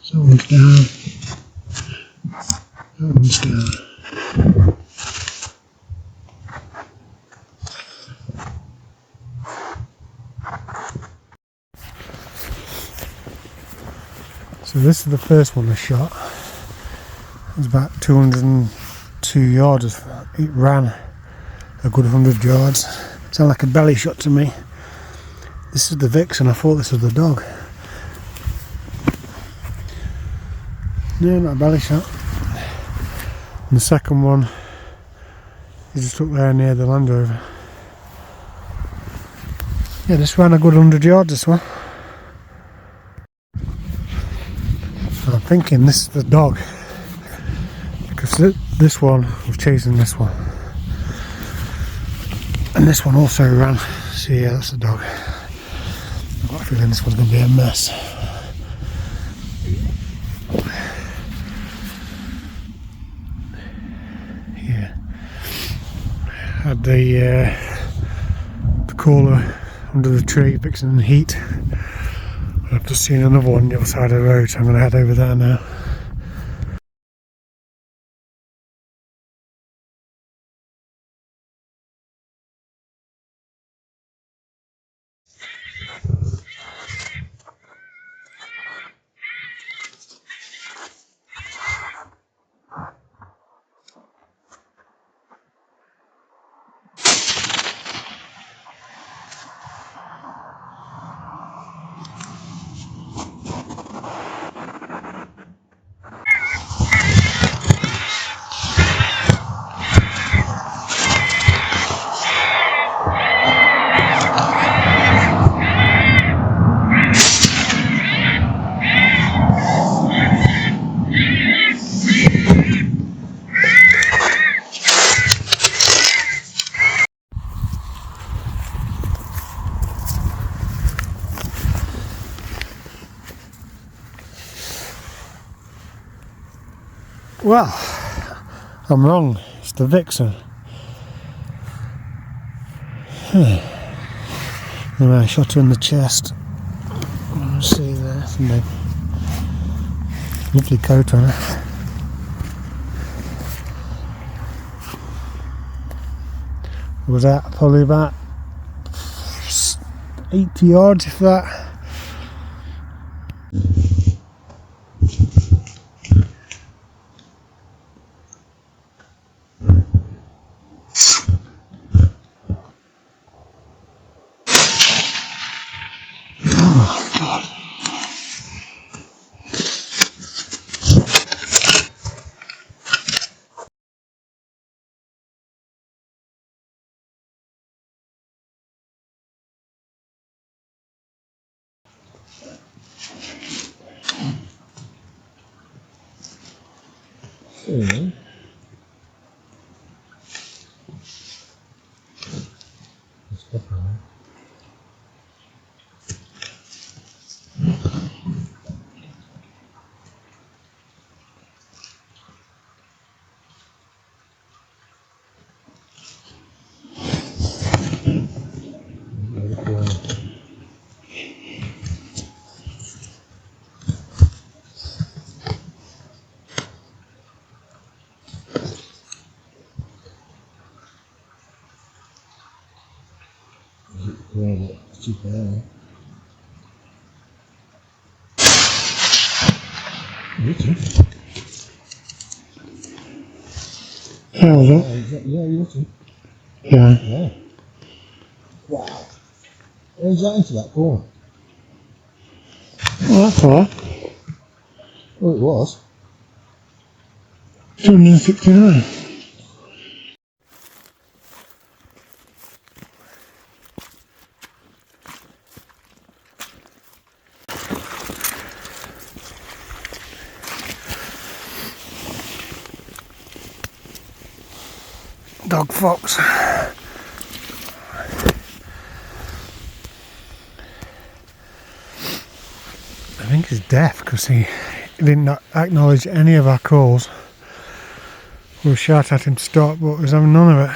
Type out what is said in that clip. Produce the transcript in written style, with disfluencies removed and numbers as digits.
Someone's down. Someone's down. So this is the first one I shot. It was about 202 yards. It ran a good 100 yards. Sounded like a belly shot to me. This is the vixen. I thought this was the dog. No, not a belly shot. And the second one is just up there near the Land Rover. Yeah, this ran a good 100 yards, this one. I'm thinking this is the dog, because this one was chasing this one, and this one also ran. So yeah, that's the dog. I've got a feeling this one's going to be a mess. Yeah, had the caller under the tree fixing the heat. I've just seen another one on the other side of the road, so I'm going to head over there now. Well, I'm wrong. It's the vixen. Anyway, I shot her in the chest. See there, lovely coat on her. Was that probably about 80 yards, if that. Yeah, but it's cheaper there. You too. How was it? Yeah, you too. Yeah. Yeah. Wow. Where's that into that corner? Well, that's alright. Well, it was. 269. Dog fox. I think he's deaf because he didn't acknowledge any of our calls. We shot at him to stop, but he was having none of it.